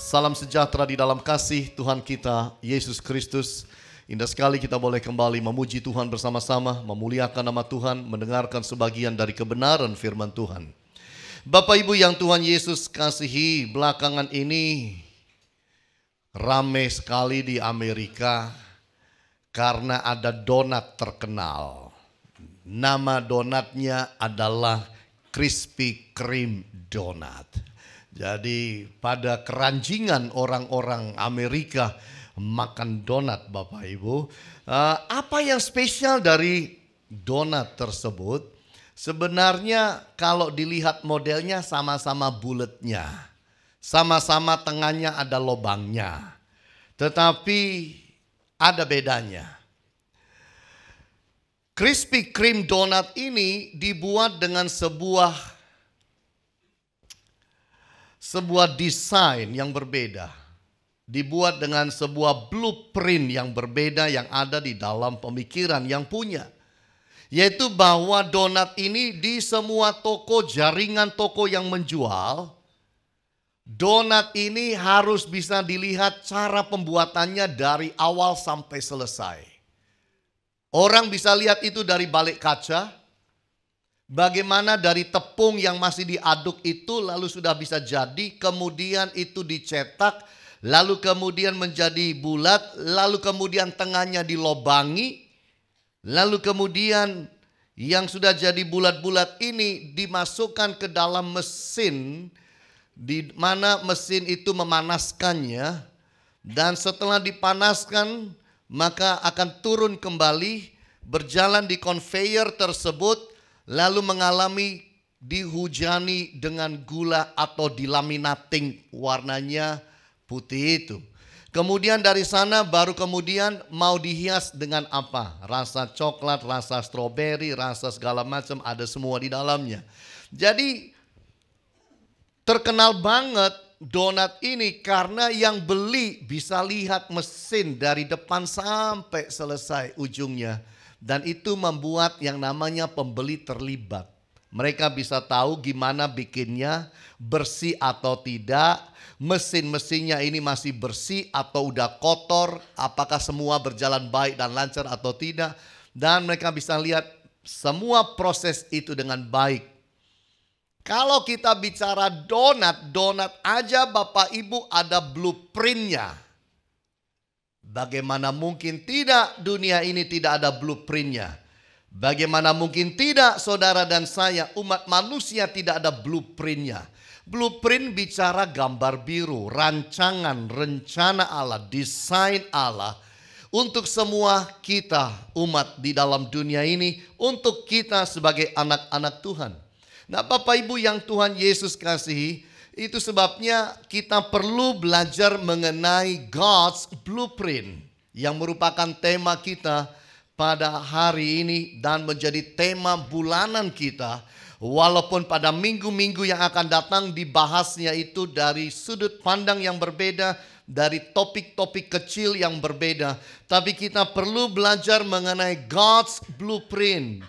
Salam sejahtera di dalam kasih Tuhan kita, Yesus Kristus. Indah sekali kita boleh kembali memuji Tuhan bersama-sama, memuliakan nama Tuhan, mendengarkan sebagian dari kebenaran firman Tuhan. Bapak Ibu yang Tuhan Yesus kasihi, belakangan ini ramai sekali di Amerika karena ada donat terkenal. Nama donatnya adalah Krispy Kreme Donat. Jadi pada keranjingan orang-orang Amerika makan donat Bapak Ibu. Apa yang spesial dari donat tersebut? Sebenarnya kalau dilihat modelnya sama-sama bulatnya. Sama-sama tengahnya ada lubangnya. Tetapi ada bedanya. Krispy Kreme Donat ini dibuat dengan sebuah desain yang berbeda. Dibuat dengan sebuah blueprint yang berbeda yang ada di dalam pemikiran yang punya. Yaitu bahwa donat ini di semua toko, jaringan toko yang menjual, donat ini harus bisa dilihat cara pembuatannya dari awal sampai selesai. Orang bisa lihat itu dari balik kaca. Bagaimana dari tepung yang masih diaduk itu lalu sudah bisa jadi, kemudian itu dicetak, lalu kemudian menjadi bulat, lalu kemudian tengahnya dilobangi, lalu kemudian yang sudah jadi bulat-bulat ini dimasukkan ke dalam mesin, di mana mesin itu memanaskannya, dan setelah dipanaskan maka akan turun kembali, berjalan di conveyor tersebut, lalu mengalami dihujani dengan gula atau dilaminating, warnanya putih itu. Kemudian dari sana baru kemudian mau dihias dengan apa? Rasa coklat, rasa stroberi, rasa segala macam ada semua di dalamnya. Jadi terkenal banget donat ini karena yang beli bisa lihat mesin dari depan sampai selesai ujungnya. Dan itu membuat yang namanya pembeli terlibat. Mereka bisa tahu gimana bikinnya, bersih atau tidak. Mesin-mesinnya ini masih bersih atau udah kotor. Apakah semua berjalan baik dan lancar atau tidak. Dan mereka bisa lihat semua proses itu dengan baik. Kalau kita bicara donat aja Bapak Ibu ada blueprintnya. Bagaimana mungkin tidak dunia ini tidak ada blueprintnya? Bagaimana mungkin tidak saudara dan saya umat manusia tidak ada blueprintnya? Blueprint bicara gambar biru, rancangan, rencana Allah, desain Allah untuk semua kita umat di dalam dunia ini, untuk kita sebagai anak-anak Tuhan. Nah Bapak Ibu yang Tuhan Yesus kasihi, itu sebabnya kita perlu belajar mengenai God's Blueprint yang merupakan tema kita pada hari ini dan menjadi tema bulanan kita. Walaupun pada minggu-minggu yang akan datang dibahasnya itu dari sudut pandang yang berbeda, dari topik-topik kecil yang berbeda. Tapi kita perlu belajar mengenai God's Blueprint,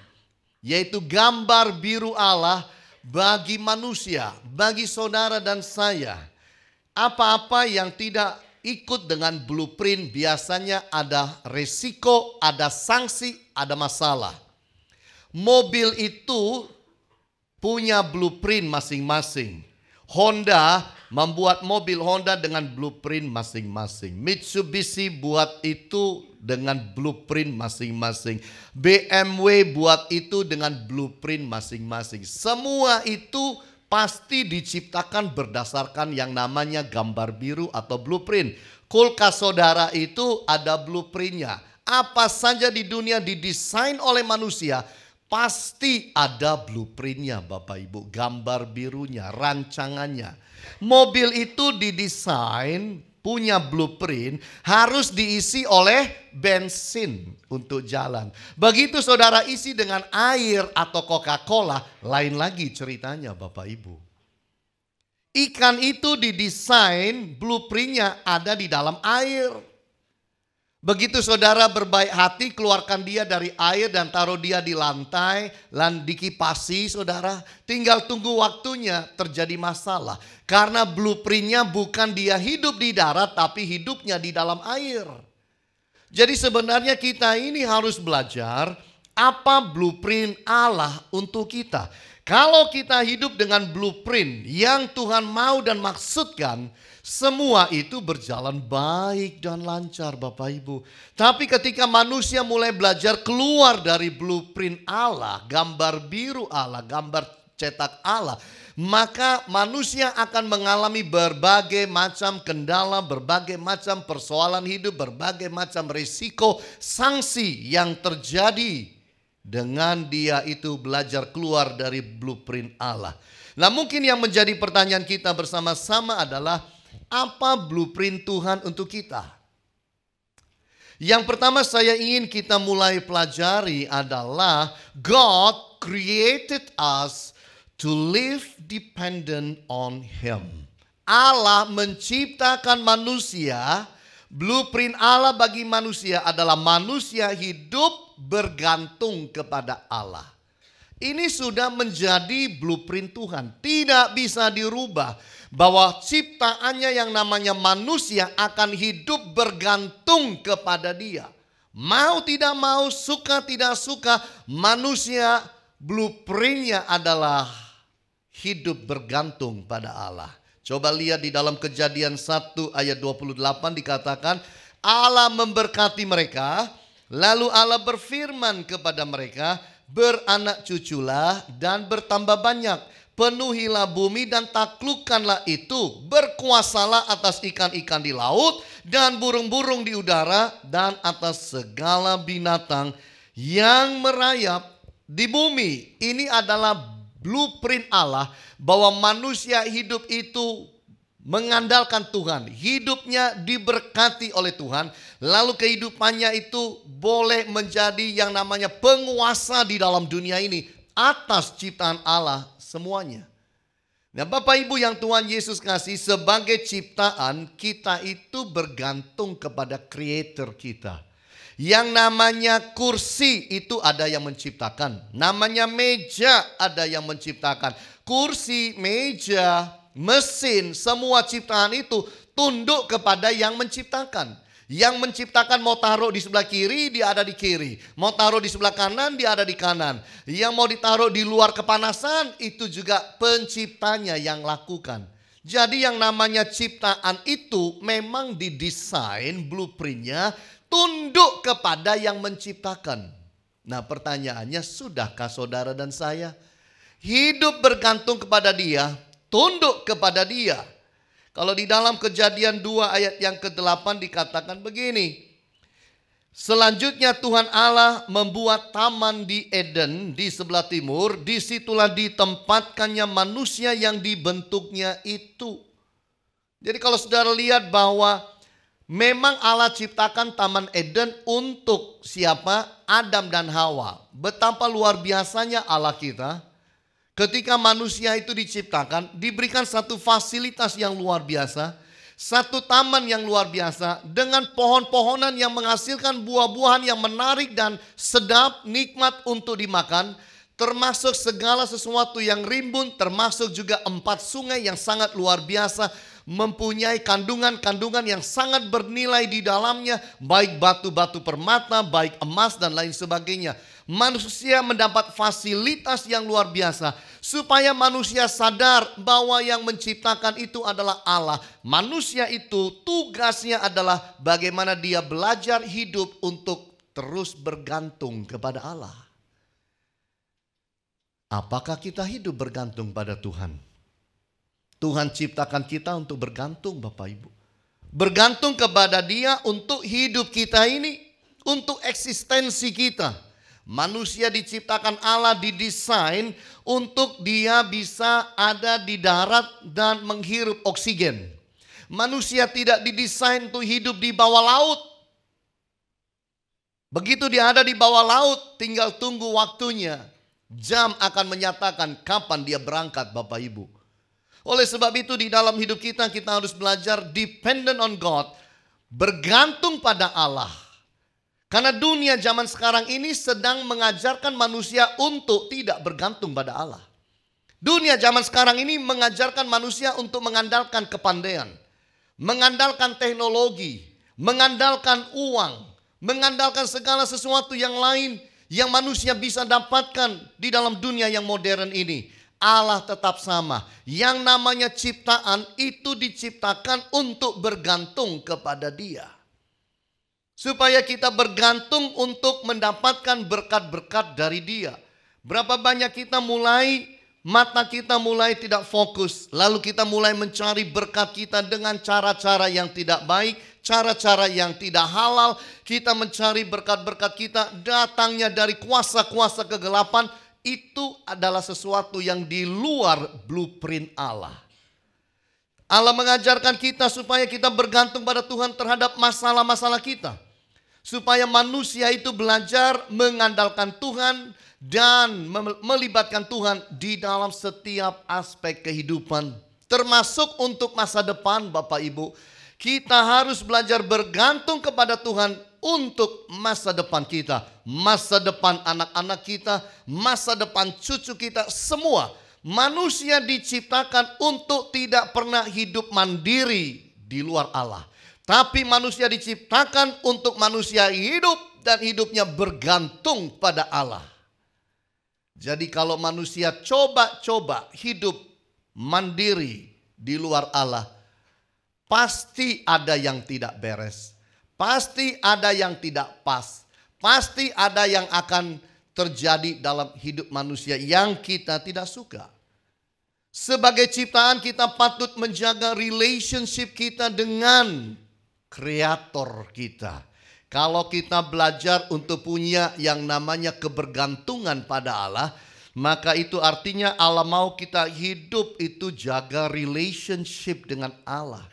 yaitu gambar biru Allah bagi manusia, bagi saudara dan saya. Apa-apa yang tidak ikut dengan blueprint biasanya ada resiko, ada sanksi, ada masalah. Mobil itu punya blueprint masing-masing. Honda membuat mobil Honda dengan blueprint masing-masing. Mitsubishi buat itu dengan blueprint masing-masing. BMW buat itu dengan blueprint masing-masing. Semua itu pasti diciptakan berdasarkan yang namanya gambar biru atau blueprint. Kulkas saudara itu ada blueprintnya. Apa saja di dunia didesain oleh manusia, pasti ada blueprintnya Bapak Ibu, gambar birunya, rancangannya. Mobil itu didesain, punya blueprint, harus diisi oleh bensin untuk jalan. Begitu saudara isi dengan air atau Coca-Cola, lain lagi ceritanya Bapak Ibu. Ikan itu didesain, blueprintnya ada di dalam air. Begitu saudara berbaik hati, keluarkan dia dari air dan taruh dia di lantai, dan dikipasi saudara. Tinggal tunggu waktunya terjadi masalah. Karena blueprintnya bukan dia hidup di darat, tapi hidupnya di dalam air. Jadi sebenarnya kita ini harus belajar apa blueprint Allah untuk kita. Kalau kita hidup dengan blueprint yang Tuhan mau dan maksudkan, semua itu berjalan baik dan lancar Bapak Ibu. Tapi ketika manusia mulai belajar keluar dari blueprint Allah, gambar biru Allah, gambar cetak Allah, maka manusia akan mengalami berbagai macam kendala, berbagai macam persoalan hidup, berbagai macam risiko, sanksi yang terjadi dengan dia itu belajar keluar dari blueprint Allah. Nah, mungkin yang menjadi pertanyaan kita bersama-sama adalah, apa blueprint Tuhan untuk kita? Yang pertama saya ingin kita mulai pelajari adalah God created us to live dependent on Him. Allah menciptakan manusia, blueprint Allah bagi manusia adalah manusia hidup bergantung kepada Allah. Ini sudah menjadi blueprint Tuhan, tidak bisa dirubah. Bahwa ciptaannya yang namanya manusia akan hidup bergantung kepada dia. Mau tidak mau, suka tidak suka, manusia blueprintnya adalah hidup bergantung pada Allah. Coba lihat di dalam Kejadian 1 ayat 28 dikatakan, Allah memberkati mereka, lalu Allah berfirman kepada mereka, beranak cuculah dan bertambah banyak. Penuhilah bumi dan taklukkanlah itu. Berkuasalah atas ikan-ikan di laut dan burung-burung di udara dan atas segala binatang yang merayap di bumi. Ini adalah blueprint Allah bahwa manusia hidup itu mengandalkan Tuhan. Hidupnya diberkati oleh Tuhan. Lalu kehidupannya itu boleh menjadi yang namanya penguasa di dalam dunia ini atas ciptaan Allah semuanya. Nah, Bapak Ibu yang Tuhan Yesus kasih, sebagai ciptaan kita itu bergantung kepada creator kita. Yang namanya kursi itu ada yang menciptakan. Namanya meja ada yang menciptakan. Kursi, meja, mesin, semua ciptaan itu tunduk kepada yang menciptakan. Yang menciptakan mau taruh di sebelah kiri, dia ada di kiri. Mau taruh di sebelah kanan, dia ada di kanan. Yang mau ditaruh di luar kepanasan, itu juga penciptanya yang lakukan. Jadi yang namanya ciptaan itu memang didesain blueprintnya tunduk kepada yang menciptakan. Nah, pertanyaannya, sudahkah saudara dan saya hidup bergantung kepada dia, tunduk kepada dia? Kalau di dalam Kejadian 2 ayat yang ke-8 dikatakan begini. Selanjutnya Tuhan Allah membuat taman di Eden di sebelah timur. Disitulah ditempatkannya manusia yang dibentuknya itu. Jadi kalau saudara lihat bahwa memang Allah ciptakan taman Eden untuk siapa? Adam dan Hawa. Betapa luar biasanya Allah kita. Ketika manusia itu diciptakan, diberikan satu fasilitas yang luar biasa, satu taman yang luar biasa, dengan pohon-pohonan yang menghasilkan buah-buahan yang menarik dan sedap, nikmat untuk dimakan, termasuk segala sesuatu yang rimbun, termasuk juga 4 sungai yang sangat luar biasa, mempunyai kandungan-kandungan yang sangat bernilai di dalamnya, baik batu-batu permata, baik emas dan lain sebagainya. Manusia mendapat fasilitas yang luar biasa supaya manusia sadar bahwa yang menciptakan itu adalah Allah. Manusia itu tugasnya adalah bagaimana dia belajar hidup untuk terus bergantung kepada Allah. Apakah kita hidup bergantung pada Tuhan? Tuhan ciptakan kita untuk bergantung, Bapak Ibu. Bergantung kepada Dia untuk hidup kita ini, untuk eksistensi kita. Manusia diciptakan Allah, didesain untuk dia bisa ada di darat dan menghirup oksigen. Manusia tidak didesain untuk hidup di bawah laut. Begitu dia ada di bawah laut, tinggal tunggu waktunya. Jam akan menyatakan kapan dia berangkat, Bapak Ibu. Oleh sebab itu di dalam hidup kita, kita harus belajar dependent on God. Bergantung pada Allah. Karena dunia zaman sekarang ini sedang mengajarkan manusia untuk tidak bergantung pada Allah. Dunia zaman sekarang ini mengajarkan manusia untuk mengandalkan kepandaian, mengandalkan teknologi, mengandalkan uang, mengandalkan segala sesuatu yang lain yang manusia bisa dapatkan di dalam dunia yang modern ini. Allah tetap sama. Yang namanya ciptaan itu diciptakan untuk bergantung kepada Dia. Supaya kita bergantung untuk mendapatkan berkat-berkat dari Dia. Berapa banyak mata kita mulai tidak fokus. Lalu kita mulai mencari berkat kita dengan cara-cara yang tidak baik. Cara-cara yang tidak halal. Kita mencari berkat-berkat kita datangnya dari kuasa-kuasa kegelapan. Itu adalah sesuatu yang di luar blueprint Allah. Allah mengajarkan kita supaya kita bergantung pada Tuhan terhadap masalah-masalah kita. Supaya manusia itu belajar mengandalkan Tuhan dan melibatkan Tuhan di dalam setiap aspek kehidupan. Termasuk untuk masa depan Bapak Ibu. Kita harus belajar bergantung kepada Tuhan untuk masa depan kita. Masa depan anak-anak kita, masa depan cucu kita, semua. Manusia diciptakan untuk tidak pernah hidup mandiri di luar Allah. Tapi manusia diciptakan untuk manusia hidup dan hidupnya bergantung pada Allah. Jadi kalau manusia coba-coba hidup mandiri di luar Allah, pasti ada yang tidak beres. Pasti ada yang tidak pas. Pasti ada yang akan terjadi dalam hidup manusia yang kita tidak suka. Sebagai ciptaan kita patut menjaga relationship kita dengan Kreator kita. Kalau kita belajar untuk punya yang namanya kebergantungan pada Allah, maka itu artinya Allah mau kita hidup itu jaga relationship dengan Allah.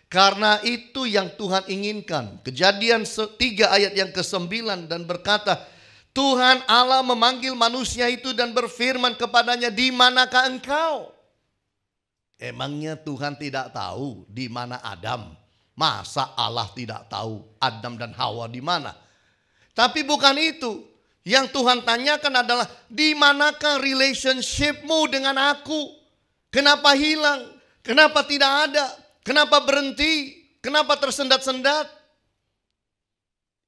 Karena itu yang Tuhan inginkan. Kejadian 3 ayat yang ke-9 dan berkata, Tuhan Allah memanggil manusia itu dan berfirman kepadanya, di manakah engkau? Emangnya Tuhan tidak tahu di mana Adam? Masa Allah tidak tahu Adam dan Hawa di mana? Tapi bukan itu. Yang Tuhan tanyakan adalah, di manakah relationship-mu dengan aku? Kenapa hilang? Kenapa tidak ada? Kenapa berhenti? Kenapa tersendat-sendat?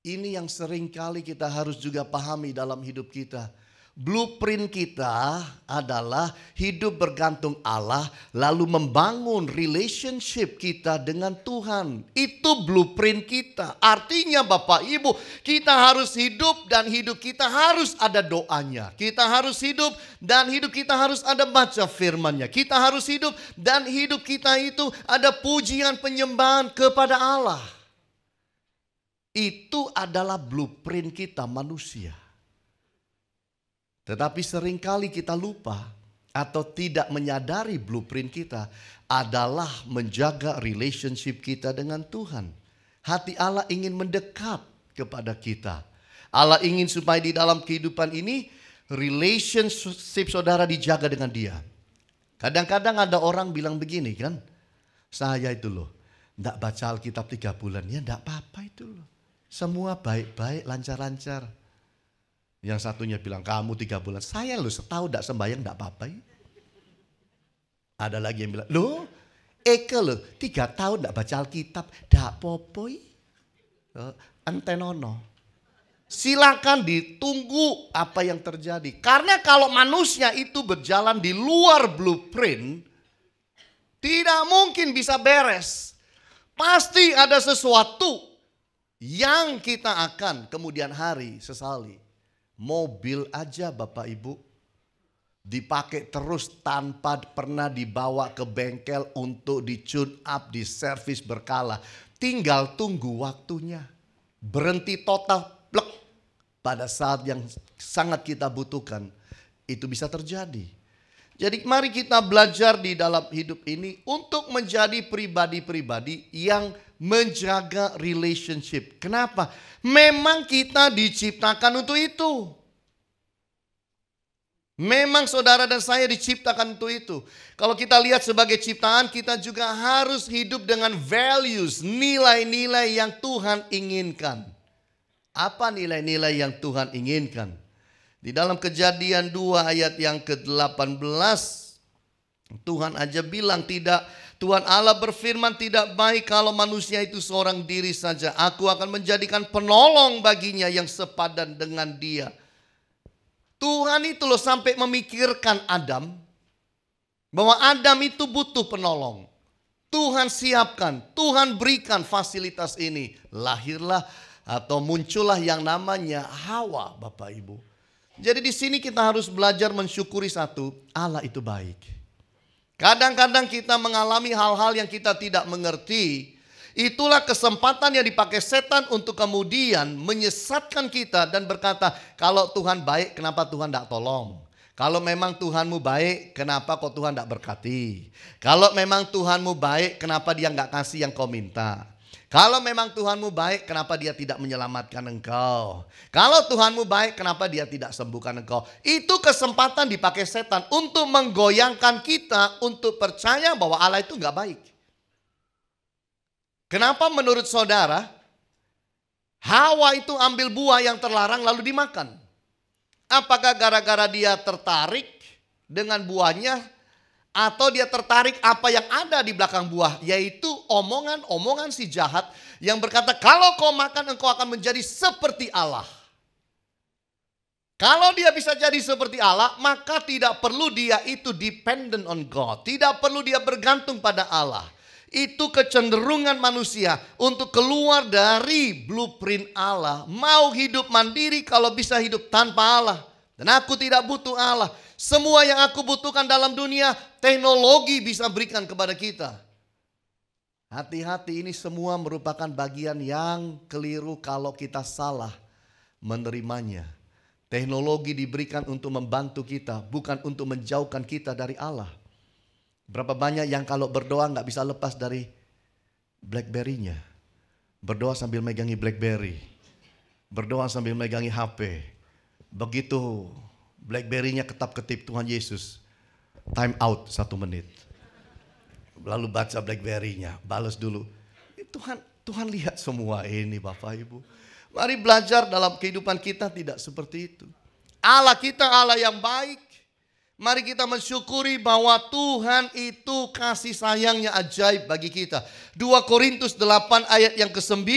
Ini yang sering kali kita harus juga pahami dalam hidup kita. Blueprint kita adalah hidup bergantung Allah, lalu membangun relationship kita dengan Tuhan. Itu blueprint kita. Artinya Bapak Ibu, kita harus hidup dan hidup kita harus ada doanya. Kita harus hidup dan hidup kita harus ada baca firman-Nya. Kita harus hidup dan hidup kita itu ada pujian penyembahan kepada Allah. Itu adalah blueprint kita manusia. Tetapi seringkali kita lupa atau tidak menyadari blueprint kita adalah menjaga relationship kita dengan Tuhan. Hati Allah ingin mendekat kepada kita. Allah ingin supaya di dalam kehidupan ini relationship saudara dijaga dengan Dia. Kadang-kadang ada orang bilang begini kan, saya itu loh enggak baca Alkitab 3 bulan, ya enggak apa-apa itu loh. Semua baik-baik, lancar-lancar. Yang satunya bilang, kamu 3 bulan. Saya loh setahun tidak sembahyang tidak apa-apa. Ada lagi yang bilang, loh Eke loh 3 tahun tidak baca Alkitab. Tidak apa-apa. Entenono. Silakan ditunggu apa yang terjadi. Karena kalau manusia itu berjalan di luar blueprint, tidak mungkin bisa beres. Pasti ada sesuatu yang kita akan kemudian hari sesali. Mobil aja Bapak Ibu dipakai terus tanpa pernah dibawa ke bengkel untuk di-tune up, di-servis berkala. Tinggal tunggu waktunya. Berhenti total, plek. Pada saat yang sangat kita butuhkan, itu bisa terjadi. Jadi mari kita belajar di dalam hidup ini untuk menjadi pribadi-pribadi yang menjaga relationship. Kenapa? Memang kita diciptakan untuk itu. Memang saudara dan saya diciptakan untuk itu. Kalau kita lihat sebagai ciptaan, kita juga harus hidup dengan values, nilai-nilai yang Tuhan inginkan. Apa nilai-nilai yang Tuhan inginkan? Di dalam Kejadian 2 ayat yang ke-18, Tuhan aja bilang Tuhan Allah berfirman, tidak baik kalau manusia itu seorang diri saja. Aku akan menjadikan penolong baginya yang sepadan dengan dia. Tuhan itu loh sampai memikirkan Adam, bahwa Adam itu butuh penolong. Tuhan siapkan, Tuhan berikan fasilitas ini. Lahirlah atau muncullah yang namanya Hawa, Bapak Ibu. Jadi di sini kita harus belajar mensyukuri satu, Allah itu baik. Kadang-kadang kita mengalami hal-hal yang kita tidak mengerti. Itulah kesempatan yang dipakai setan untuk kemudian menyesatkan kita dan berkata, kalau Tuhan baik kenapa Tuhan tidak tolong? Kalau memang Tuhanmu baik kenapa kok Tuhan tidak berkati? Kalau memang Tuhanmu baik kenapa dia nggak kasih yang kau minta? Kalau memang Tuhanmu baik, kenapa dia tidak menyelamatkan engkau? Kalau Tuhanmu baik, kenapa dia tidak sembuhkan engkau? Itu kesempatan dipakai setan untuk menggoyangkan kita untuk percaya bahwa Allah itu nggak baik. Kenapa menurut saudara, Hawa itu ambil buah yang terlarang lalu dimakan? Apakah gara-gara dia tertarik dengan buahnya? Atau dia tertarik apa yang ada di belakang buah, yaitu omongan-omongan si jahat yang berkata, kalau kau makan engkau akan menjadi seperti Allah. Kalau dia bisa jadi seperti Allah, maka tidak perlu dia itu dependent on God. Tidak perlu dia bergantung pada Allah. Itu kecenderungan manusia untuk keluar dari blueprint Allah. Mau hidup mandiri kalau bisa hidup tanpa Allah. Dan aku tidak butuh Allah. Semua yang aku butuhkan dalam dunia, teknologi bisa berikan kepada kita. Hati-hati, ini semua merupakan bagian yang keliru kalau kita salah menerimanya. Teknologi diberikan untuk membantu kita, bukan untuk menjauhkan kita dari Allah. Berapa banyak yang kalau berdoa nggak bisa lepas dari BlackBerry-nya. Berdoa sambil megangi BlackBerry. Berdoa sambil megangi HP. Begitu BlackBerry-nya ketap-ketip Tuhan Yesus, time out 1 menit. Lalu baca BlackBerry-nya, balas dulu. Tuhan lihat semua ini Bapak Ibu. Mari belajar dalam kehidupan kita tidak seperti itu. Allah kita Allah yang baik. Mari kita mensyukuri bahwa Tuhan itu kasih sayangnya ajaib bagi kita. 2 Korintus 8 ayat yang ke-9.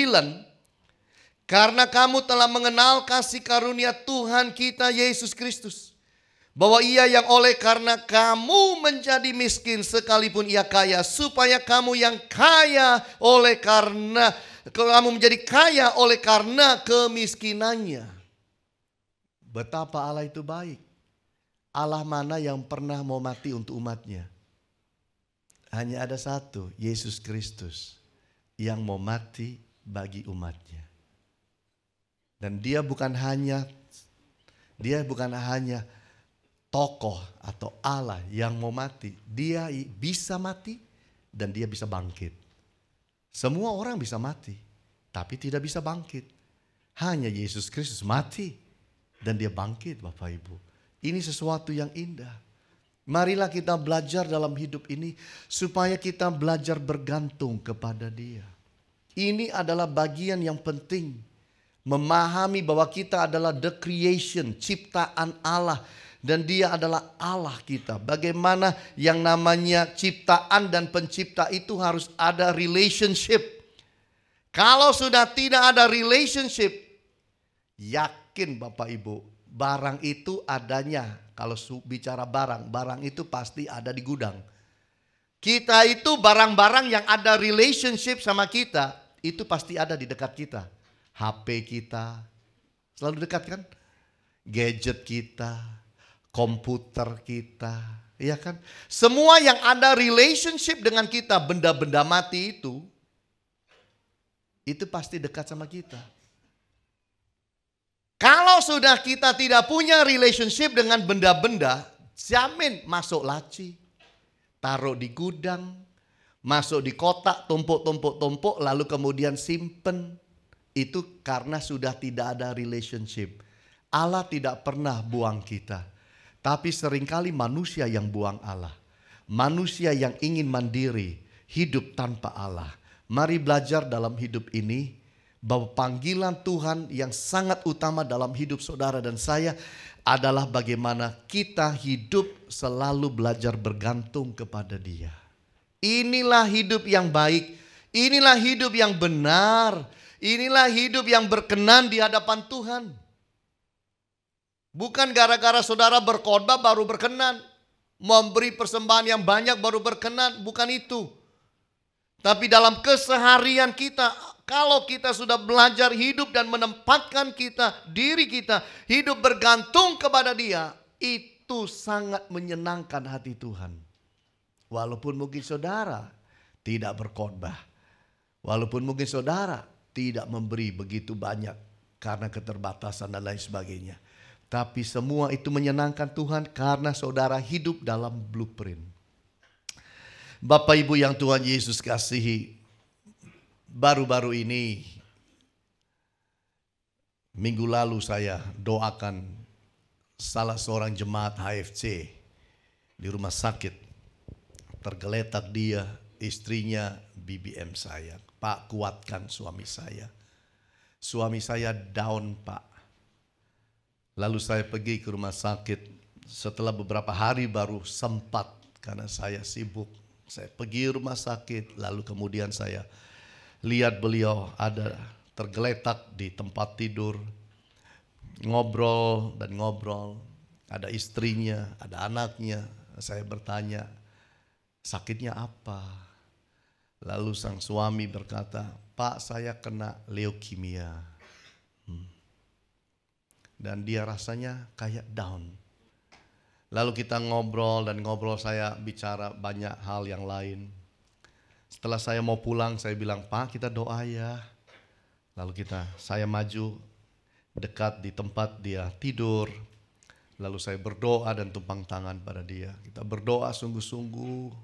Karena kamu telah mengenal kasih karunia Tuhan kita Yesus Kristus. Bahwa ia yang oleh karena kamu menjadi miskin sekalipun ia kaya. Supaya kamu yang kaya oleh karena kamu menjadi kaya oleh karena kemiskinannya. Betapa Allah itu baik. Allah mana yang pernah mau mati untuk umatnya? Hanya ada satu, Yesus Kristus. Yang mau mati bagi umatnya. Dan dia bukan hanya tokoh atau Allah yang mau mati. Dia bisa mati dan dia bisa bangkit. Semua orang bisa mati, tapi tidak bisa bangkit. Hanya Yesus Kristus mati dan dia bangkit, Bapak Ibu. Ini sesuatu yang indah. Marilah kita belajar dalam hidup ini supaya kita belajar bergantung kepada dia. Ini adalah bagian yang penting. Memahami bahwa kita adalah the creation, ciptaan Allah. Dan dia adalah Allah kita. Bagaimana yang namanya ciptaan dan pencipta itu harus ada relationship. Kalau sudah tidak ada relationship, yakin Bapak Ibu, barang itu adanya. Kalau bicara barang itu pasti ada di gudang. Kita itu barang-barang yang ada relationship sama kita, itu pasti ada di dekat kita. HP kita, selalu dekat kan? Gadget kita, komputer kita, ya kan? Semua yang ada relationship dengan kita, benda-benda mati itu pasti dekat sama kita. Kalau sudah kita tidak punya relationship dengan benda-benda, jamin masuk laci, taruh di gudang, masuk di kotak, tumpuk, lalu kemudian simpen. Itu karena sudah tidak ada relationship. Allah tidak pernah buang kita. Tapi seringkali manusia yang buang Allah. Manusia yang ingin mandiri, hidup tanpa Allah. Mari belajar dalam hidup ini bahwa panggilan Tuhan yang sangat utama dalam hidup saudara dan saya adalah bagaimana kita hidup selalu belajar bergantung kepada Dia. Inilah hidup yang baik, inilah hidup yang benar, inilah hidup yang berkenan di hadapan Tuhan. Bukan gara-gara saudara berkhotbah baru berkenan, memberi persembahan yang banyak baru berkenan, bukan itu. Tapi dalam keseharian kita, kalau kita sudah belajar hidup dan menempatkan diri kita hidup bergantung kepada Dia, itu sangat menyenangkan hati Tuhan. Walaupun mungkin saudara tidak berkhotbah, walaupun mungkin saudara tidak memberi begitu banyak karena keterbatasan dan lain sebagainya. Tapi semua itu menyenangkan Tuhan karena saudara hidup dalam blueprint. Bapak Ibu yang Tuhan Yesus kasihi, baru-baru ini, minggu lalu saya doakan salah seorang jemaat HFC di rumah sakit. Tergeletak dia, istrinya BBM saya. Pak, kuatkan suami saya. Suami saya down, Pak. Lalu saya pergi ke rumah sakit. Setelah beberapa hari baru sempat karena saya sibuk. Saya pergi rumah sakit, lalu kemudian saya lihat beliau ada tergeletak di tempat tidur. Ngobrol dan ngobrol, ada istrinya, ada anaknya. Saya bertanya, sakitnya apa? Lalu sang suami berkata, Pak, saya kena leukemia. Dan dia rasanya kayak down. Lalu kita ngobrol dan ngobrol, saya bicara banyak hal yang lain. Setelah saya mau pulang, saya bilang, Pak, kita doa ya. Lalu saya maju dekat di tempat dia tidur. Lalu saya berdoa dan tumpang tangan pada dia. Kita berdoa sungguh-sungguh.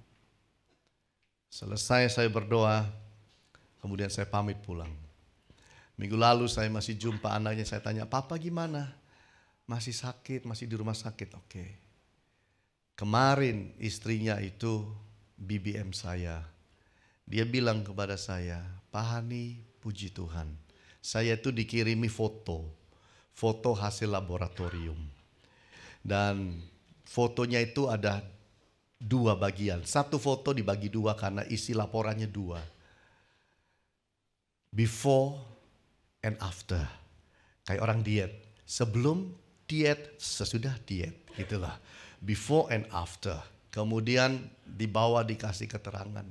Selesai saya berdoa, kemudian saya pamit pulang. Minggu lalu saya masih jumpa anaknya, saya tanya, Papa gimana? Masih sakit, masih di rumah sakit, oke. Kemarin istrinya itu BBM saya. Dia bilang kepada saya, Pak Hani, puji Tuhan. Saya itu dikirimi foto hasil laboratorium. Dan fotonya itu ada 2 bagian. Satu foto dibagi 2 karena isi laporannya 2. Before and after. Kayak orang diet. Sebelum diet, sesudah diet. Gitulah. Before and after. Kemudian di bawah dikasih keterangan.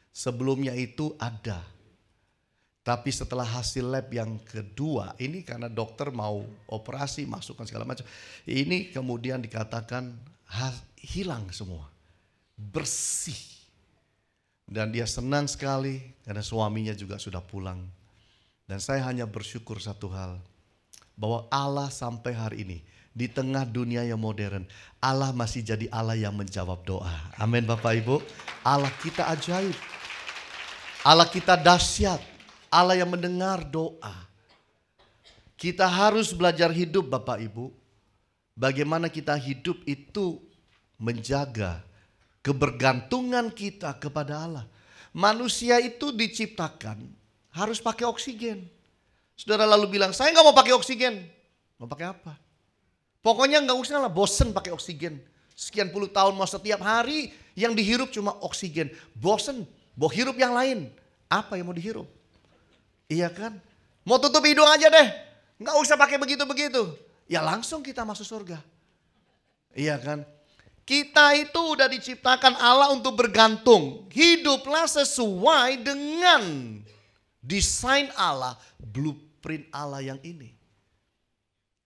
Sebelumnya itu ada. Tapi setelah hasil lab yang kedua, ini karena dokter mau operasi, masukkan segala macam. Ini kemudian dikatakan hilang semua. Bersih. Dan dia senang sekali karena suaminya juga sudah pulang. Dan saya hanya bersyukur satu hal. Bahwa Allah sampai hari ini, di tengah dunia yang modern, Allah masih jadi Allah yang menjawab doa. Amin Bapak Ibu. Allah kita ajaib. Allah kita dahsyat. Allah yang mendengar doa. Kita harus belajar hidup Bapak Ibu. Bagaimana kita hidup itu menjaga kebergantungan kita kepada Allah. Manusia itu diciptakan harus pakai oksigen. Saudara lalu bilang, saya gak mau pakai oksigen. Mau pakai apa? Pokoknya gak usah lah, bosen pakai oksigen. Sekian puluh tahun mau setiap hari yang dihirup cuma oksigen. Bosen, mau hirup yang lain. Apa yang mau dihirup? Iya kan? Mau tutup hidung aja deh. Gak usah pakai begitu-begitu. Ya langsung kita masuk surga. Iya kan? Kita itu udah diciptakan Allah untuk bergantung. Hiduplah sesuai dengan desain Allah, blueprint Allah yang ini.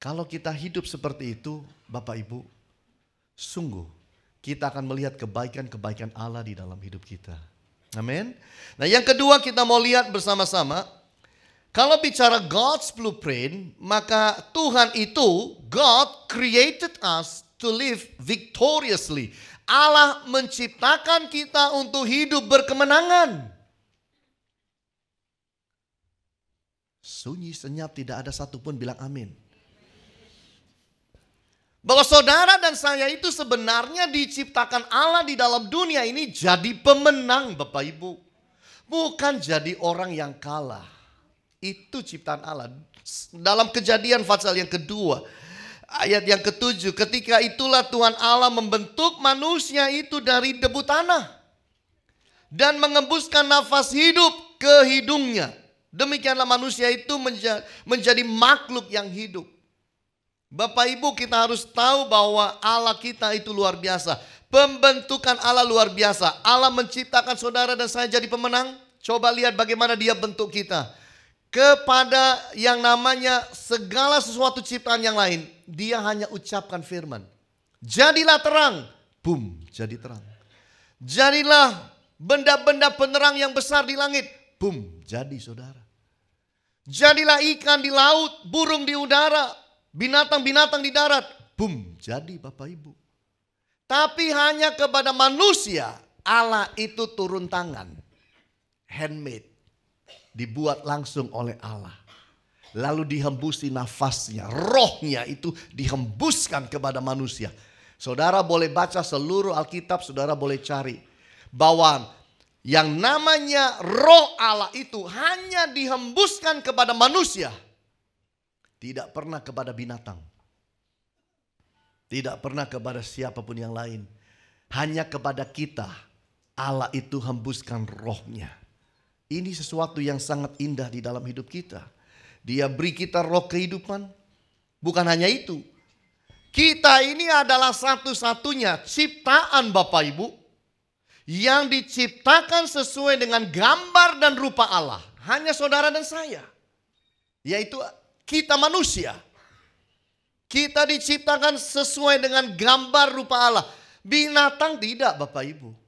Kalau kita hidup seperti itu, Bapak Ibu, sungguh kita akan melihat kebaikan-kebaikan Allah di dalam hidup kita. Amin. Nah yang kedua kita mau lihat bersama-sama. Kalau bicara God's blueprint, maka Tuhan itu, God created us to live victoriously. Allah menciptakan kita untuk hidup berkemenangan. Sunyi senyap, tidak ada satupun bilang amin. Bahwa saudara dan saya itu sebenarnya diciptakan Allah di dalam dunia ini jadi pemenang Bapak Ibu. Bukan jadi orang yang kalah. Itu ciptaan Allah. Dalam Kejadian pasal yang kedua, ayat yang ketujuh, ketika itulah Tuhan Allah membentuk manusia itu dari debu tanah dan mengembuskan nafas hidup ke hidungnya. Demikianlah manusia itu menjadi makhluk yang hidup. Bapak Ibu, kita harus tahu bahwa Allah kita itu luar biasa. Pembentukan Allah luar biasa. Allah menciptakan saudara dan saya jadi pemenang. Coba lihat bagaimana Dia bentuk kita. Kepada yang namanya segala sesuatu ciptaan yang lain, Dia hanya ucapkan firman. Jadilah terang, boom, jadi terang. Jadilah benda-benda penerang yang besar di langit, boom, jadi saudara. Jadilah ikan di laut, burung di udara, binatang-binatang di darat, boom, jadi Bapak Ibu. Tapi hanya kepada manusia, Allah itu turun tangan, handmade. Dibuat langsung oleh Allah. Lalu dihembusi nafasnya, rohnya itu dihembuskan kepada manusia. Saudara boleh baca seluruh Alkitab, saudara boleh cari. Bahwa yang namanya roh Allah itu hanya dihembuskan kepada manusia. Tidak pernah kepada binatang. Tidak pernah kepada siapapun yang lain. Hanya kepada kita Allah itu hembuskan rohnya. Ini sesuatu yang sangat indah di dalam hidup kita. Dia beri kita roh kehidupan. Bukan hanya itu. Kita ini adalah satu-satunya ciptaan Bapak Ibu yang diciptakan sesuai dengan gambar dan rupa Allah. Hanya saudara dan saya. Yaitu kita manusia. Kita diciptakan sesuai dengan gambar rupa Allah. Binatang tidak Bapak Ibu.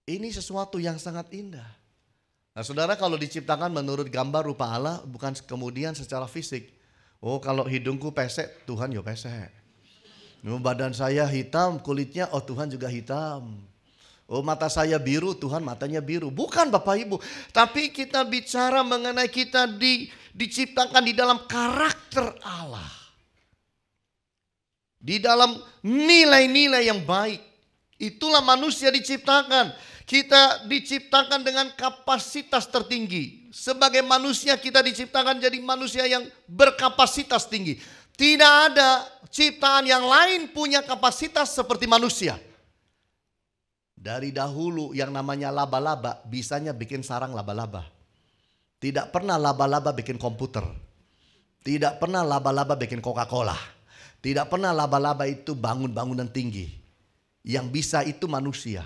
Ini sesuatu yang sangat indah. Nah saudara, kalau diciptakan menurut gambar rupa Allah, bukan kemudian secara fisik. Oh kalau hidungku pesek, Tuhan ya pesek. Oh, badan saya hitam, kulitnya, oh Tuhan juga hitam. Oh mata saya biru, Tuhan matanya biru. Bukan Bapak Ibu. Tapi kita bicara mengenai kita diciptakan di dalam karakter Allah. Di dalam nilai-nilai yang baik. Itulah manusia diciptakan. Kita diciptakan dengan kapasitas tertinggi. Sebagai manusia kita diciptakan jadi manusia yang berkapasitas tinggi. Tidak ada ciptaan yang lain punya kapasitas seperti manusia. Dari dahulu yang namanya laba-laba bisanya bikin sarang laba-laba. Tidak pernah laba-laba bikin komputer. Tidak pernah laba-laba bikin Coca-Cola. Tidak pernah laba-laba itu bangun bangunan tinggi. Yang bisa itu manusia.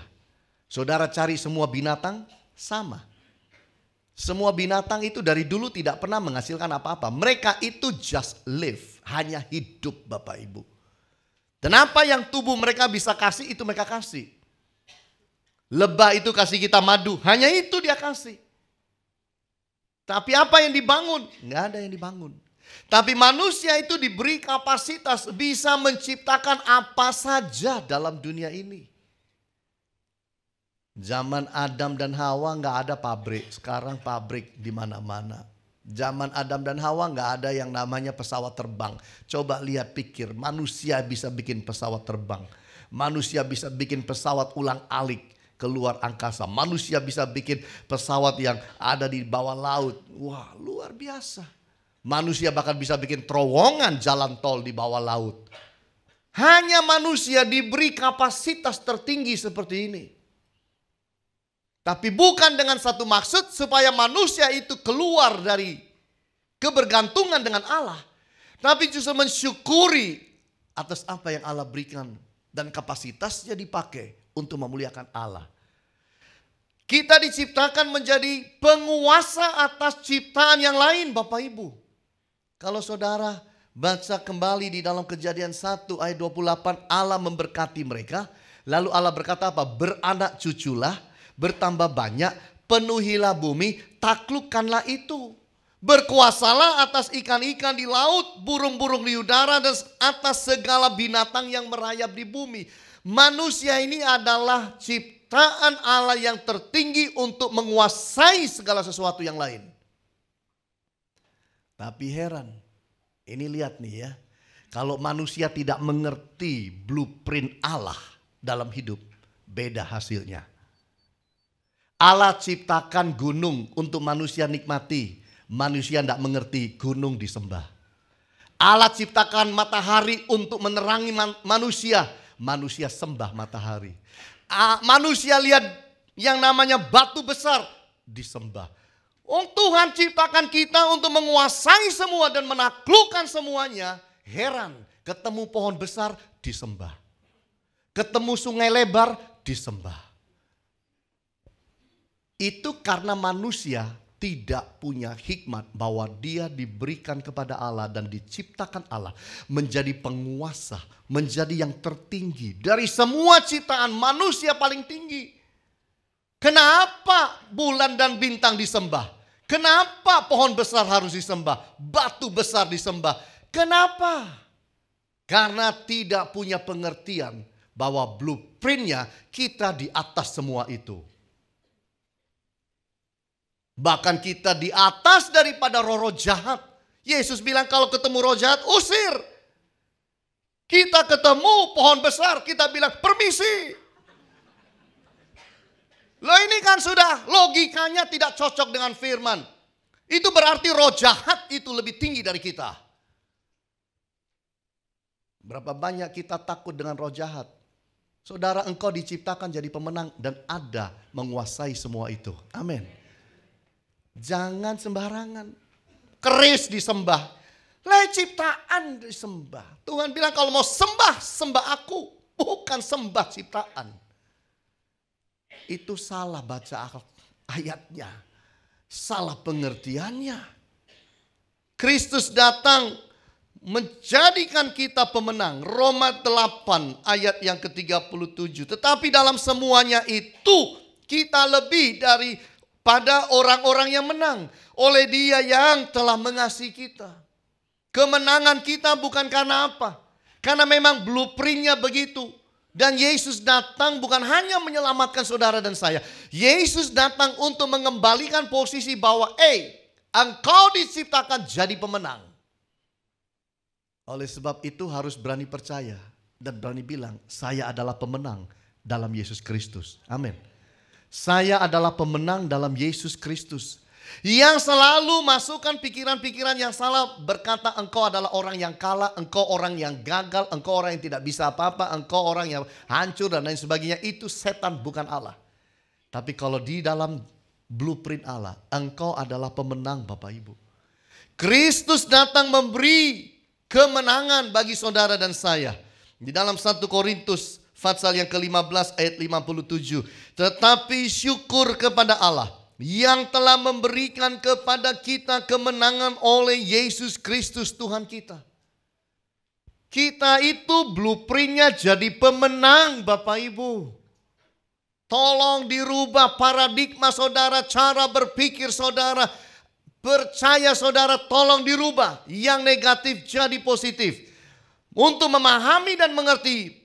Saudara cari semua binatang sama. Semua binatang itu dari dulu tidak pernah menghasilkan apa-apa. Mereka itu just live. Hanya hidup Bapak Ibu. Dan apa yang tubuh mereka bisa kasih itu mereka kasih. Lebah itu kasih kita madu. Hanya itu dia kasih. Tapi apa yang dibangun? Nggak ada yang dibangun. Tapi manusia itu diberi kapasitas bisa menciptakan apa saja dalam dunia ini. Zaman Adam dan Hawa nggak ada pabrik, sekarang pabrik di mana-mana. Zaman Adam dan Hawa nggak ada yang namanya pesawat terbang. Coba lihat pikir, manusia bisa bikin pesawat terbang. Manusia bisa bikin pesawat ulang-alik keluar angkasa. Manusia bisa bikin pesawat yang ada di bawah laut. Wah, luar biasa. Manusia bahkan bisa bikin terowongan jalan tol di bawah laut. Hanya manusia diberi kapasitas tertinggi seperti ini. Tapi bukan dengan satu maksud supaya manusia itu keluar dari kebergantungan dengan Allah. Tapi justru mensyukuri atas apa yang Allah berikan. Dan kapasitasnya dipakai untuk memuliakan Allah. Kita diciptakan menjadi penguasa atas ciptaan yang lain Bapak Ibu. Kalau saudara baca kembali di dalam Kejadian 1 ayat 28. Allah memberkati mereka. Lalu Allah berkata apa? Beranak cuculah. Bertambah banyak, penuhilah bumi, taklukkanlah itu. Berkuasalah atas ikan-ikan di laut, burung-burung di udara, dan atas segala binatang yang merayap di bumi. Manusia ini adalah ciptaan Allah yang tertinggi untuk menguasai segala sesuatu yang lain. Tapi heran, ini lihat nih ya. Kalau manusia tidak mengerti blueprint Allah dalam hidup, beda hasilnya. Allah ciptakan gunung untuk manusia nikmati. Manusia tidak mengerti, gunung disembah. Allah ciptakan matahari untuk menerangi manusia. Manusia sembah matahari. Manusia lihat yang namanya batu besar, disembah. Tuhan ciptakan kita untuk menguasai semua dan menaklukkan semuanya. Heran, ketemu pohon besar, disembah. Ketemu sungai lebar, disembah. Itu karena manusia tidak punya hikmat bahwa dia diberikan kepada Allah dan diciptakan Allah menjadi penguasa, menjadi yang tertinggi. Dari semua ciptaan manusia paling tinggi. Kenapa bulan dan bintang disembah? Kenapa pohon besar harus disembah? Batu besar disembah. Kenapa? Karena tidak punya pengertian bahwa blueprintnya kita di atas semua itu. Bahkan kita di atas daripada roh-roh jahat. Yesus bilang kalau ketemu roh jahat, usir. Kita ketemu pohon besar, kita bilang permisi. Loh ini kan sudah logikanya tidak cocok dengan firman. Itu berarti roh jahat itu lebih tinggi dari kita. Berapa banyak kita takut dengan roh jahat. Saudara, engkau diciptakan jadi pemenang dan ada menguasai semua itu. Amin. Jangan sembarangan. Keris disembah. Lah ciptaan disembah. Tuhan bilang kalau mau sembah, sembah aku. Bukan sembah ciptaan. Itu salah baca ayatnya. Salah pengertiannya. Kristus datang menjadikan kita pemenang. Roma 8 ayat yang ke-37. Tetapi dalam semuanya itu kita lebih daripada orang-orang yang menang. Oleh Dia yang telah mengasihi kita. Kemenangan kita bukan karena apa? Karena memang blueprintnya begitu. Dan Yesus datang bukan hanya menyelamatkan saudara dan saya. Yesus datang untuk mengembalikan posisi bahwa engkau diciptakan jadi pemenang. Oleh sebab itu harus berani percaya dan berani bilang, saya adalah pemenang dalam Yesus Kristus. Amin. Saya adalah pemenang dalam Yesus Kristus. Yang selalu masukkan pikiran-pikiran yang salah, berkata engkau adalah orang yang kalah, engkau orang yang gagal, engkau orang yang tidak bisa apa-apa, engkau orang yang hancur dan lain sebagainya. Itu setan, bukan Allah. Tapi kalau di dalam blueprint Allah, engkau adalah pemenang Bapak Ibu. Kristus datang memberi kemenangan bagi saudara dan saya. Di dalam 1 Korintus pasal yang ke-15 ayat 57. Tetapi syukur kepada Allah yang telah memberikan kepada kita kemenangan oleh Yesus Kristus Tuhan kita. Kita itu blueprintnya jadi pemenang Bapak Ibu. Tolong dirubah paradigma saudara, cara berpikir saudara. Percaya saudara, tolong dirubah. Yang negatif jadi positif. Untuk memahami dan mengerti,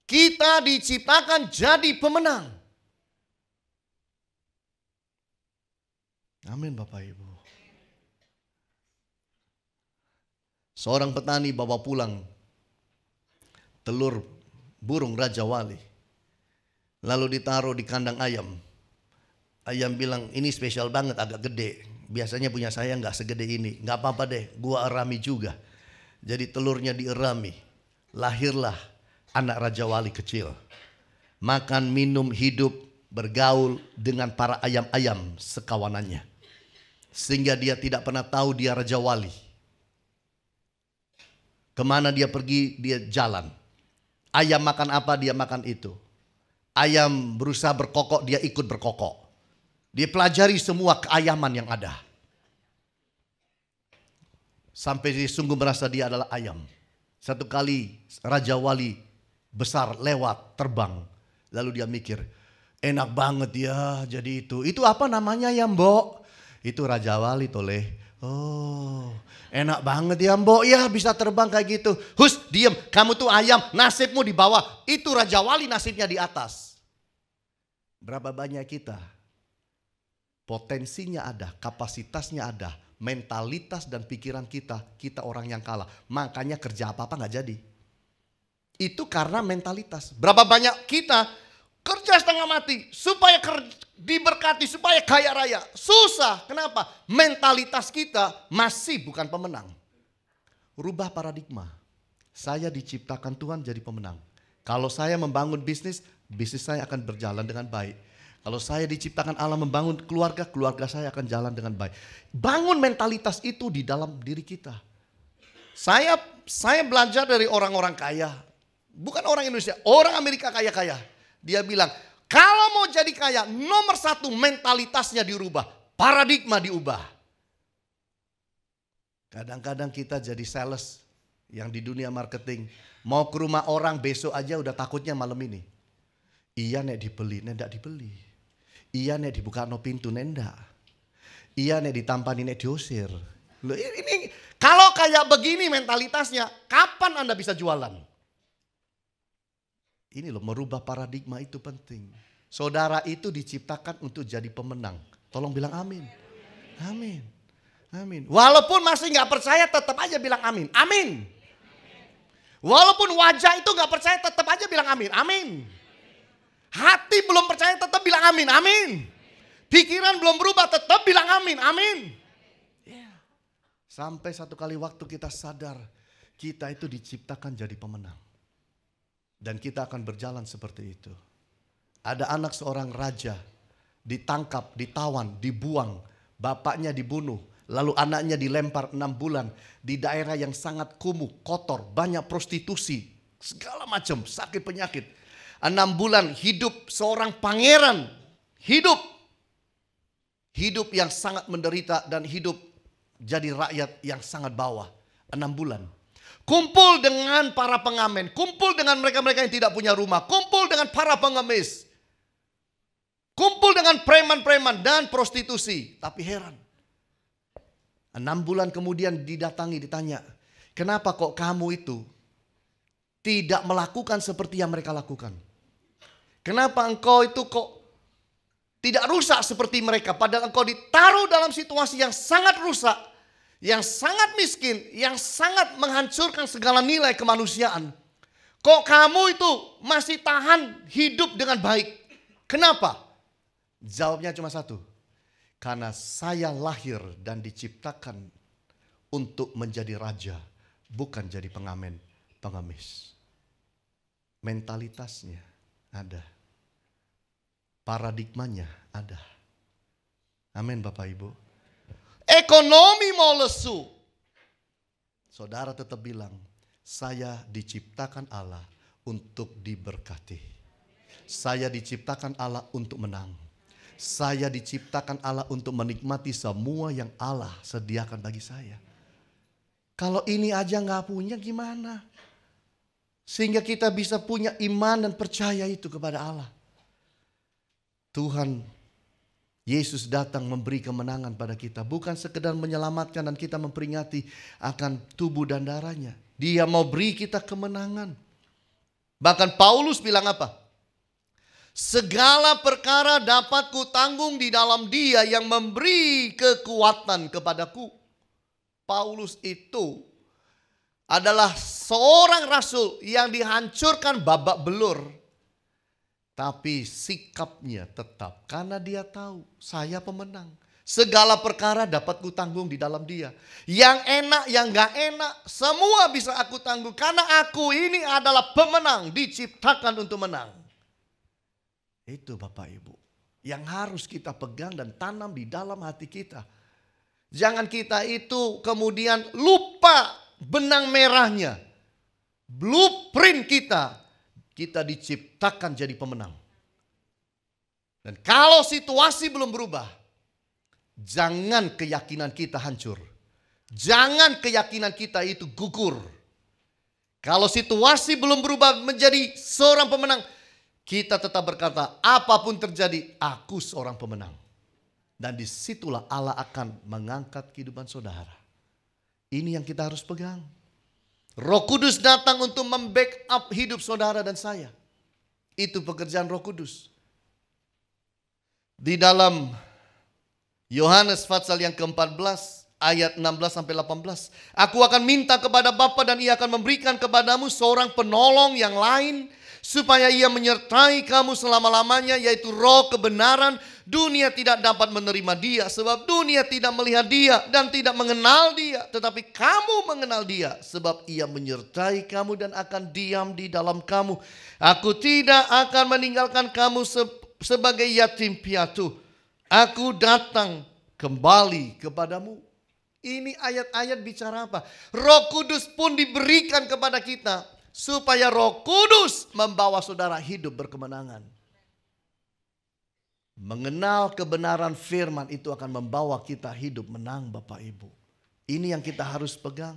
kita diciptakan jadi pemenang. Amin Bapak Ibu. Seorang petani bawa pulang telur burung Raja Wali. Lalu ditaruh di kandang ayam. Ayam bilang ini spesial banget, agak gede. Biasanya punya saya nggak segede ini. Nggak apa-apa deh, gua erami juga. Jadi telurnya dierami. Lahirlah anak Raja Wali kecil. Makan, minum, hidup, bergaul dengan para ayam-ayam sekawanannya. Sehingga dia tidak pernah tahu dia Raja Wali. Kemana dia pergi, dia jalan. Ayam makan apa, dia makan itu. Ayam berusaha berkokok, dia ikut berkokok. Dia pelajari semua keayaman yang ada. Sampai dia sungguh merasa dia adalah ayam. Satu kali Raja Wali besar lewat, terbang. Lalu dia mikir, enak banget ya jadi itu. Itu apa namanya ya Mbok? Itu Raja Wali toleh. Oh, enak banget ya Mbok, ya bisa terbang kayak gitu. Hus, diem, kamu tuh ayam, nasibmu di bawah. Itu Raja Wali nasibnya di atas. Berapa banyak kita? Potensinya ada, kapasitasnya ada, mentalitas dan pikiran kita orang yang kalah. Makanya kerja apa-apa gak jadi. Itu karena mentalitas. Berapa banyak kita Kerja setengah mati supaya diberkati, supaya kaya raya. Susah. Kenapa? Mentalitas kita masih bukan pemenang. Rubah paradigma. Saya diciptakan Tuhan jadi pemenang. Kalau saya membangun bisnis, bisnis saya akan berjalan dengan baik. Kalau saya diciptakan Allah membangun keluarga, keluarga saya akan jalan dengan baik. Bangun mentalitas itu di dalam diri kita. Saya belajar dari orang-orang kaya. Bukan orang Indonesia, orang Amerika kaya-kaya. Dia bilang, kalau mau jadi kaya, nomor satu mentalitasnya dirubah. Paradigma diubah. Kadang-kadang kita jadi sales yang di dunia marketing. Mau ke rumah orang besok aja udah takutnya malam ini. Iya nek dibeli, nek ndak dibeli. Iya nek dibuka no pintu, nek ndak. Iya nek ditampani, nek diusir. Loh, ini kalau kayak begini mentalitasnya, kapan Anda bisa jualan? Ini loh, merubah paradigma itu penting. Saudara itu diciptakan untuk jadi pemenang. Tolong bilang amin. Amin. Amin. Walaupun masih gak percaya tetap aja bilang amin. Amin. Walaupun wajah itu gak percaya tetap aja bilang amin. Amin. Hati belum percaya tetap bilang amin. Amin. Pikiran belum berubah tetap bilang amin. Amin. Yeah. Sampai satu kali waktu kita sadar kita itu diciptakan jadi pemenang. Dan kita akan berjalan seperti itu. Ada anak seorang raja ditangkap, ditawan, dibuang. Bapaknya dibunuh. Lalu anaknya dilempar 6 bulan di daerah yang sangat kumuh, kotor, banyak prostitusi, segala macam sakit penyakit. 6 bulan hidup seorang pangeran, hidup yang sangat menderita dan hidup jadi rakyat yang sangat bawah. 6 bulan. Kumpul dengan para pengamen, kumpul dengan mereka-mereka yang tidak punya rumah, kumpul dengan para pengemis, kumpul dengan preman-preman dan prostitusi. Tapi heran. 6 bulan kemudian ditanya, kenapa kok kamu itu tidak melakukan seperti yang mereka lakukan? Kenapa engkau itu kok tidak rusak seperti mereka? Padahal engkau ditaruh dalam situasi yang sangat rusak, yang sangat miskin, yang sangat menghancurkan segala nilai kemanusiaan. Kok kamu itu masih tahan hidup dengan baik? Kenapa? Jawabnya cuma satu. Karena saya lahir dan diciptakan untuk menjadi raja, bukan jadi pengamen, pengemis. Mentalitasnya ada. Paradigmanya ada. Amin Bapak Ibu. Ekonomi mau lesu. Saudara tetap bilang, saya diciptakan Allah untuk diberkati. Saya diciptakan Allah untuk menang. Saya diciptakan Allah untuk menikmati semua yang Allah sediakan bagi saya. Kalau ini aja gak punya gimana? Sehingga kita bisa punya iman dan percaya itu kepada Allah. Tuhan Yesus datang memberi kemenangan pada kita. Bukan sekedar menyelamatkan dan kita memperingati akan tubuh dan darahnya. Dia mau beri kita kemenangan. Bahkan Paulus bilang apa? Segala perkara dapat kutanggung di dalam Dia yang memberi kekuatan kepadaku. Paulus itu adalah seorang rasul yang dihancurkan babak belur. Tapi sikapnya tetap karena dia tahu saya pemenang. Segala perkara dapat kutanggung di dalam Dia. Yang enak, yang gak enak, semua bisa aku tanggung. Karena aku ini adalah pemenang, diciptakan untuk menang. Itu Bapak Ibu yang harus kita pegang dan tanam di dalam hati kita. Jangan kita itu kemudian lupa benang merahnya. Blueprint kita diciptakan jadi pemenang. Dan kalau situasi belum berubah, jangan keyakinan kita hancur. Jangan keyakinan kita itu gugur. Kalau situasi belum berubah menjadi seorang pemenang, kita tetap berkata, apapun terjadi, aku seorang pemenang. Dan disitulah Allah akan mengangkat kehidupan saudara. Ini yang kita harus pegang. Roh Kudus datang untuk membackup hidup saudara dan saya. Itu pekerjaan Roh Kudus. Di dalam Yohanes pasal yang ke-14, ayat 16-18. Aku akan minta kepada Bapa dan Ia akan memberikan kepadamu seorang penolong yang lain, supaya Ia menyertai kamu selama-lamanya, yaitu Roh kebenaran. Dunia tidak dapat menerima Dia, sebab dunia tidak melihat Dia dan tidak mengenal Dia. Tetapi kamu mengenal Dia, sebab Ia menyertai kamu dan akan diam di dalam kamu. Aku tidak akan meninggalkan kamu sebagai yatim piatu. Aku datang kembali kepadamu. Ini ayat-ayat bicara apa? Roh Kudus pun diberikan kepada kita, supaya Roh Kudus membawa saudara hidup berkemenangan. Mengenal kebenaran firman itu akan membawa kita hidup menang, Bapak Ibu. Ini yang kita harus pegang.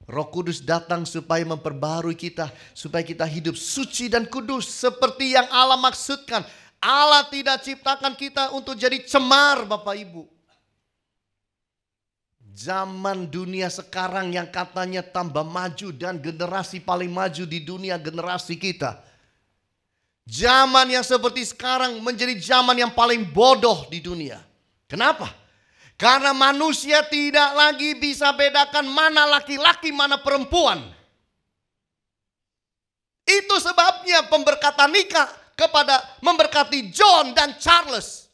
Roh Kudus datang supaya memperbarui kita, supaya kita hidup suci dan kudus seperti yang Allah maksudkan. Allah tidak ciptakan kita untuk jadi cemar, Bapak Ibu. Zaman dunia sekarang yang katanya tambah maju dan generasi paling maju di dunia generasi kita. Zaman yang seperti sekarang menjadi zaman yang paling bodoh di dunia. Kenapa? Karena manusia tidak lagi bisa bedakan mana laki-laki, mana perempuan. Itu sebabnya pemberkatan nikah kepada memberkati John dan Charles,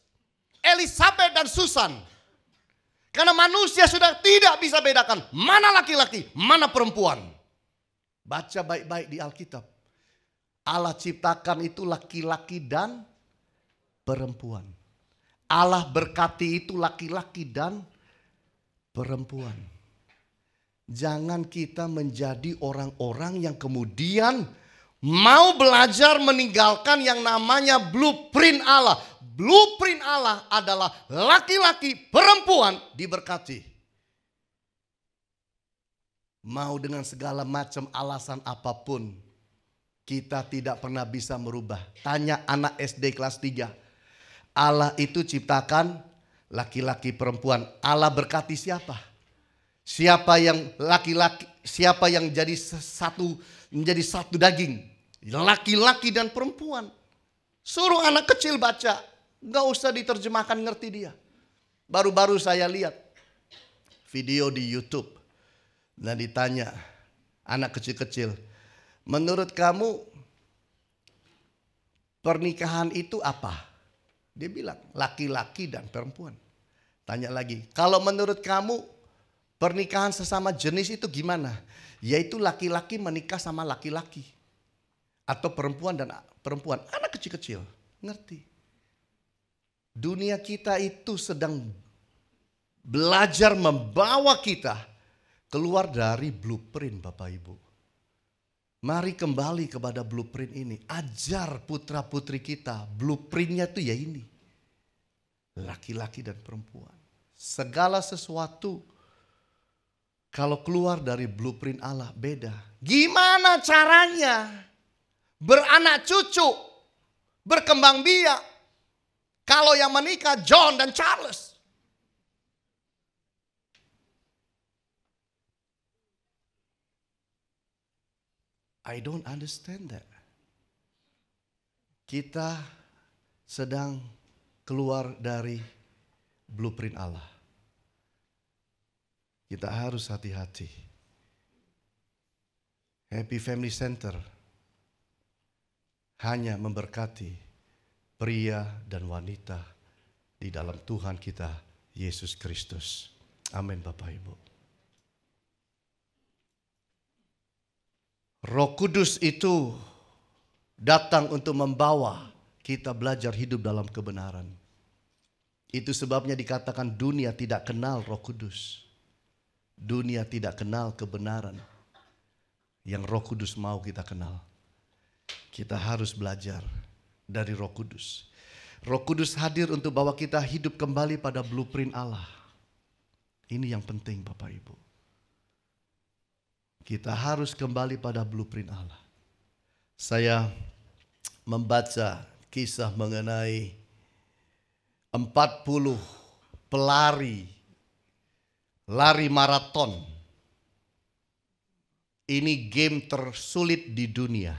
Elizabeth dan Susan. Karena manusia sudah tidak bisa bedakan mana laki-laki, mana perempuan. Baca baik-baik di Alkitab. Allah ciptakan itu laki-laki dan perempuan. Allah berkati itu laki-laki dan perempuan. Jangan kita menjadi orang-orang yang kemudian mau belajar meninggalkan yang namanya blueprint Allah. Blueprint Allah adalah laki-laki, perempuan diberkati. Mau dengan segala macam alasan apapun, kita tidak pernah bisa merubah. Tanya anak SD kelas 3. Allah itu ciptakan laki-laki perempuan. Allah berkati siapa? Siapa yang laki-laki, siapa yang menjadi satu daging? Laki-laki dan perempuan. Suruh anak kecil baca. Gak usah diterjemahkan, ngerti dia. Baru-baru saya lihat video di YouTube. Dan ditanya anak kecil-kecil, menurut kamu pernikahan itu apa? Dia bilang laki-laki dan perempuan. Tanya lagi, kalau menurut kamu pernikahan sesama jenis itu gimana? Yaitu laki-laki menikah sama laki-laki. Atau perempuan dan perempuan. Anak kecil-kecil ngerti. Dunia kita itu sedang belajar membawa kita keluar dari blueprint, Bapak Ibu. Mari kembali kepada blueprint ini. Ajar putra-putri kita. Blueprintnya itu ya ini. Laki-laki dan perempuan. Segala sesuatu kalau keluar dari blueprint Allah beda. Gimana caranya beranak cucu, berkembang biak, kalau yang menikah John dan Charles? I don't understand that. Kita sedang keluar dari blueprint Allah. Kita harus hati-hati. Happy Family Center hanya memberkati pria dan wanita di dalam Tuhan kita Yesus Kristus. Amin, Bapak Ibu. Roh Kudus itu datang untuk membawa kita belajar hidup dalam kebenaran. Itu sebabnya dikatakan dunia tidak kenal Roh Kudus. Dunia tidak kenal kebenaran yang Roh Kudus mau kita kenal. Kita harus belajar dari Roh Kudus. Roh Kudus hadir untuk bawa kita hidup kembali pada blueprint Allah. Ini yang penting, Bapak Ibu. Kita harus kembali pada blueprint Allah. Saya membaca kisah mengenai 40 pelari lari maraton. Ini game tersulit di dunia.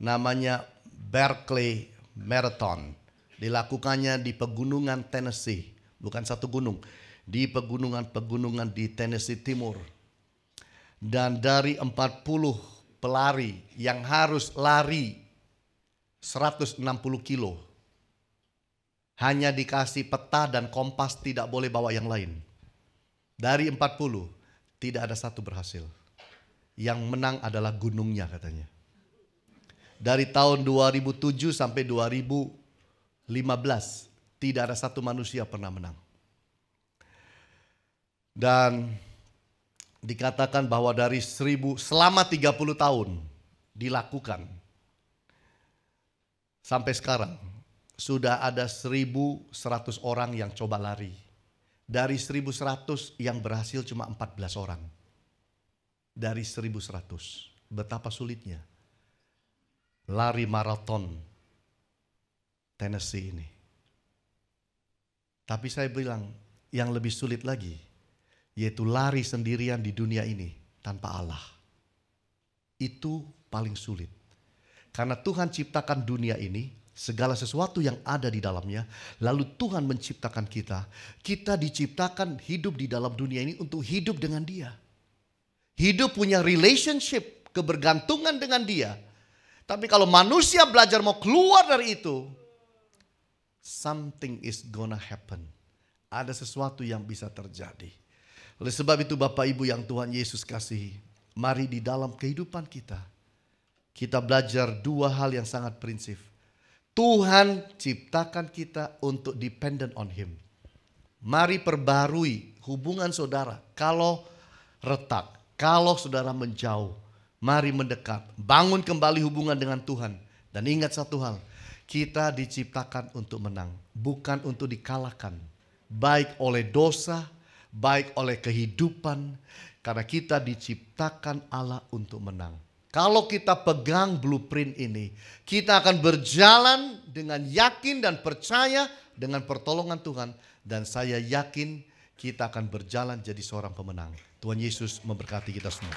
Namanya Berkeley Marathon. Dilakukannya di pegunungan Tennessee. Bukan satu gunung. di pegunungan-pegunungan di Tennessee Timur. Dan dari 40 pelari yang harus lari 160 kilo, hanya dikasih peta dan kompas, tidak boleh bawa yang lain. Dari 40, tidak ada satu berhasil. Yang menang adalah gunungnya katanya. Dari tahun 2007 sampai 2015, tidak ada satu manusia pernah menang. Dan dikatakan bahwa dari selama 30 tahun dilakukan, sampai sekarang sudah ada 1.100 orang yang coba lari. Dari 1.100 yang berhasil cuma 14 orang. Dari 1.100. Betapa sulitnya lari maraton Tennessee ini. Tapi saya bilang yang lebih sulit lagi, yaitu lari sendirian di dunia ini tanpa Allah. Itu paling sulit. Karena Tuhan ciptakan dunia ini, segala sesuatu yang ada di dalamnya, lalu Tuhan menciptakan kita. Kita diciptakan hidup di dalam dunia ini untuk hidup dengan Dia. Hidup punya relationship, kebergantungan dengan Dia. Tapi kalau manusia belajar mau keluar dari itu, something is gonna happen. Ada sesuatu yang bisa terjadi. Oleh sebab itu Bapak Ibu yang Tuhan Yesus kasihi, mari di dalam kehidupan kita belajar dua hal yang sangat prinsip. Tuhan ciptakan kita untuk dependent on Him. Mari perbarui hubungan saudara. Kalau retak, kalau saudara menjauh, mari mendekat. Bangun kembali hubungan dengan Tuhan. Dan ingat satu hal, kita diciptakan untuk menang, bukan untuk dikalahkan. Baik oleh dosa, baik oleh kehidupan, karena kita diciptakan Allah untuk menang. Kalau kita pegang blueprint ini, kita akan berjalan dengan yakin dan percaya dengan pertolongan Tuhan. Dan saya yakin kita akan berjalan jadi seorang pemenang. Tuhan Yesus memberkati kita semua.